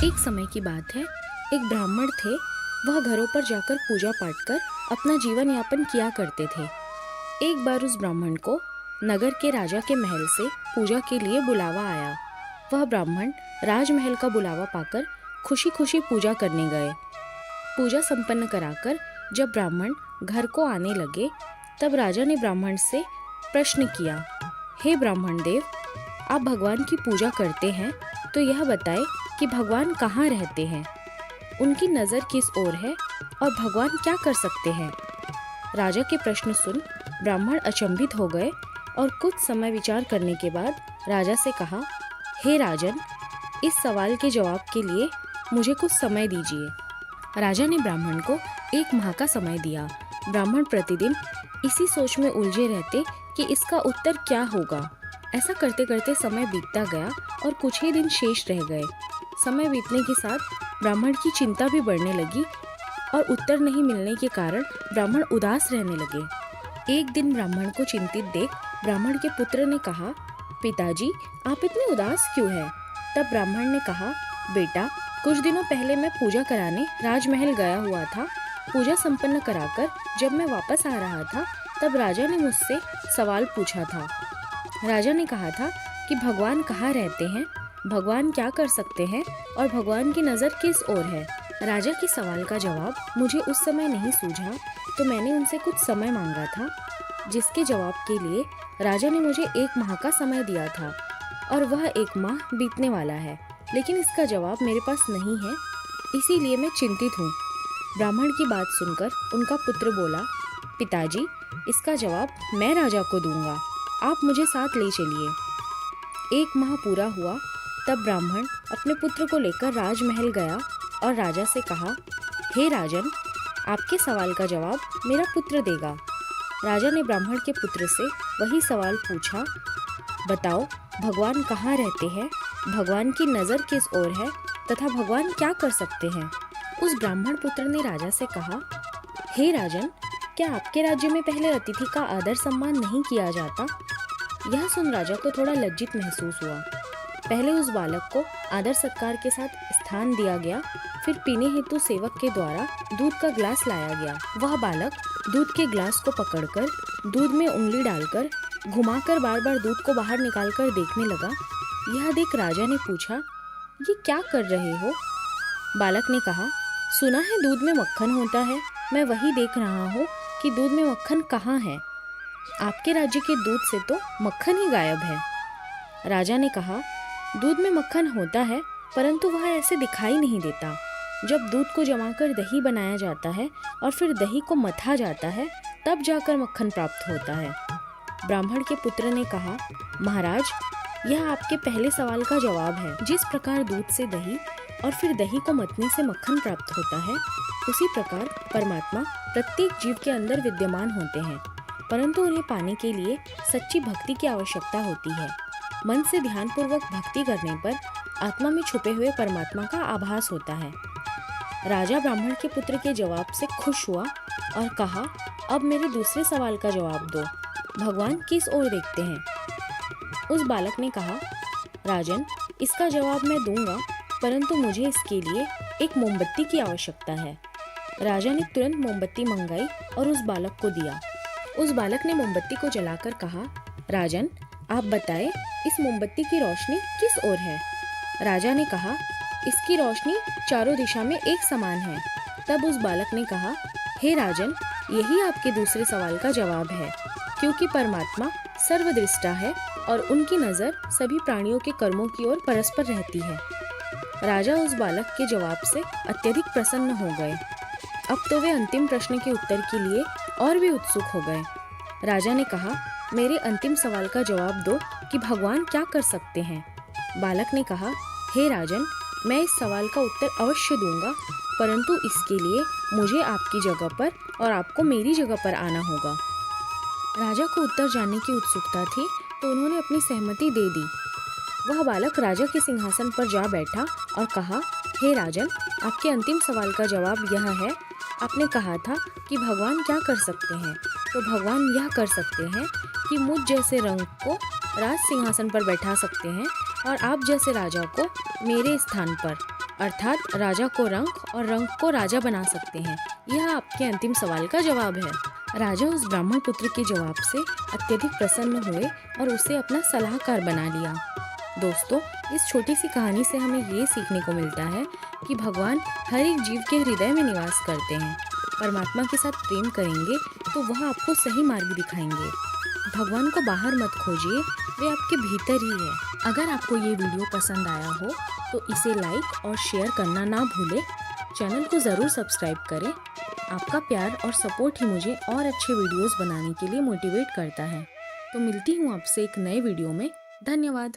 एक समय की बात है। एक ब्राह्मण थे। वह घरों पर जाकर पूजा पाठ कर अपना जीवन यापन किया करते थे। एक बार उस ब्राह्मण को नगर के राजा के महल से पूजा के लिए बुलावा आया। वह ब्राह्मण राजमहल का बुलावा पाकर खुशी खुशी पूजा करने गए। पूजा संपन्न कराकर जब ब्राह्मण घर को आने लगे, तब राजा ने ब्राह्मण से प्रश्न किया, हे ब्राह्मण देव, आप भगवान की पूजा करते हैं तो यह बताएं कि भगवान कहाँ रहते हैं, उनकी नज़र किस ओर है और भगवान क्या कर सकते हैं। राजा के प्रश्न सुन ब्राह्मण अचंभित हो गए और कुछ समय विचार करने के बाद राजा से कहा, हे राजन, इस सवाल के जवाब के लिए मुझे कुछ समय दीजिए। राजा ने ब्राह्मण को 1 माह का समय दिया। ब्राह्मण प्रतिदिन इसी सोच में उलझे रहते कि इसका उत्तर क्या होगा। ऐसा करते करते समय बीतता गया और कुछ ही दिन शेष रह गए। समय बीतने के साथ ब्राह्मण की चिंता भी बढ़ने लगी और उत्तर नहीं मिलने के कारण ब्राह्मण उदास रहने लगे। एक दिन ब्राह्मण को चिंतित देख ब्राह्मण के पुत्र ने कहा, पिताजी, आप इतने उदास क्यों हैं? तब ब्राह्मण ने कहा, बेटा, कुछ दिनों पहले मैं पूजा कराने राजमहल गया हुआ था। पूजा संपन्न कराकर जब मैं वापस आ रहा था, तब राजा ने मुझसे सवाल पूछा था। राजा ने कहा था कि भगवान कहाँ रहते हैं, भगवान क्या कर सकते हैं और भगवान की नज़र किस ओर है। राजा के सवाल का जवाब मुझे उस समय नहीं सूझा, तो मैंने उनसे कुछ समय मांगा था, जिसके जवाब के लिए राजा ने मुझे 1 माह का समय दिया था और वह 1 माह बीतने वाला है, लेकिन इसका जवाब मेरे पास नहीं है, इसीलिए मैं चिंतित हूँ। ब्राह्मण की बात सुनकर उनका पुत्र बोला, पिताजी, इसका जवाब मैं राजा को दूंगा, आप मुझे साथ ले चलिए। 1 माह पूरा हुआ, तब ब्राह्मण अपने पुत्र को लेकर राजमहल गया और राजा से कहा, हे राजन, आपके सवाल का जवाब मेरा पुत्र देगा। राजा ने ब्राह्मण के पुत्र से वही सवाल पूछा, बताओ, भगवान कहाँ रहते हैं, भगवान की नज़र किस ओर है तथा भगवान क्या कर सकते हैं। उस ब्राह्मण पुत्र ने राजा से कहा, हे राजन, क्या आपके राज्य में पहले अतिथि का आदर सम्मान नहीं किया जाता? यह सुन राजा को थोड़ा लज्जित महसूस हुआ। पहले उस बालक को आदर सत्कार के साथ स्थान दिया गया, फिर पीने हेतु सेवक के द्वारा दूध का ग्लास लाया गया। वह बालक दूध के ग्लास को पकड़कर दूध में उंगली डालकर घुमाकर बार बार दूध को बाहर निकालकर देखने लगा। यह देख राजा ने पूछा, ये क्या कर रहे हो? बालक ने कहा, सुना है दूध में मक्खन होता है, मैं वही देख रहा हूँ कि दूध में मक्खन कहाँ है। आपके राज्य के दूध से तो मक्खन ही गायब है। राजा ने कहा, दूध में मक्खन होता है, परंतु वह ऐसे दिखाई नहीं देता। जब दूध को जमाकर दही बनाया जाता है और फिर दही को मथा जाता है, तब जाकर मक्खन प्राप्त होता है। ब्राह्मण के पुत्र ने कहा, महाराज, यह आपके पहले सवाल का जवाब है। जिस प्रकार दूध से दही और फिर दही को मतने से मक्खन प्राप्त होता है, उसी प्रकार परमात्मा प्रत्येक जीव के अंदर विद्यमान होते हैं, परंतु उन्हें पाने के लिए सच्ची भक्ति की आवश्यकता होती है। मन से ध्यानपूर्वक भक्ति करने पर आत्मा में छुपे हुए परमात्मा का आभास होता है। राजा ब्राह्मण के पुत्र के जवाब से खुश हुआ और कहा, अब मेरे दूसरे सवाल का जवाब दो, भगवान किस ओर देखते हैं? उस बालक ने कहा, राजन, इसका जवाब मैं दूंगा, परंतु मुझे इसके लिए एक मोमबत्ती की आवश्यकता है। राजा ने तुरंत मोमबत्ती मंगाई और उस बालक को दिया। उस बालक ने मोमबत्ती को जलाकर कहा, राजन, आप बताएं, इस मोमबत्ती की रोशनी किस ओर है? राजा ने कहा, इसकी रोशनी चारों दिशा में एक समान है। तब उस बालक ने कहा, हे राजन, यही आपके दूसरे सवाल का जवाब है, क्योंकि परमात्मा सर्वदृष्टा है और उनकी नज़र सभी प्राणियों के कर्मों की ओर परस्पर रहती है। राजा उस बालक के जवाब से अत्यधिक प्रसन्न हो गए। अब तो वे अंतिम प्रश्न के उत्तर के लिए और भी उत्सुक हो गए। राजा ने कहा, मेरे अंतिम सवाल का जवाब दो कि भगवान क्या कर सकते हैं। बालक ने कहा, हे राजन, मैं इस सवाल का उत्तर अवश्य दूंगा, परंतु इसके लिए मुझे आपकी जगह पर और आपको मेरी जगह पर आना होगा। राजा को उत्तर जानने की उत्सुकता थी, तो उन्होंने अपनी सहमति दे दी। वह बालक राजा के सिंहासन पर जा बैठा और कहा, हे राजन, आपके अंतिम सवाल का जवाब यह है, आपने कहा था कि भगवान क्या कर सकते हैं, तो भगवान यह कर सकते हैं कि मुझ जैसे रंग को राज सिंहासन पर बैठा सकते हैं और आप जैसे राजा को मेरे स्थान पर। अर्थात राजा को रंक और रंक को राजा बना सकते हैं? यह आपके अंतिम सवाल का जवाब है। राजा उस ब्राह्मण पुत्र के जवाब से अत्यधिक प्रसन्न हुए और उसे अपना सलाहकार बना लिया। दोस्तों, इस छोटी सी कहानी से हमें ये सीखने को मिलता है कि भगवान हर एक जीव के हृदय में निवास करते हैं। परमात्मा के साथ प्रेम करेंगे तो वह आपको सही मार्ग दिखाएंगे। भगवान को बाहर मत खोजिए, वे आपके भीतर ही है। अगर आपको ये वीडियो पसंद आया हो तो इसे लाइक और शेयर करना ना भूलें। चैनल को ज़रूर सब्सक्राइब करें। आपका प्यार और सपोर्ट ही मुझे और अच्छे वीडियोस बनाने के लिए मोटिवेट करता है। तो मिलती हूँ आपसे एक नए वीडियो में। धन्यवाद।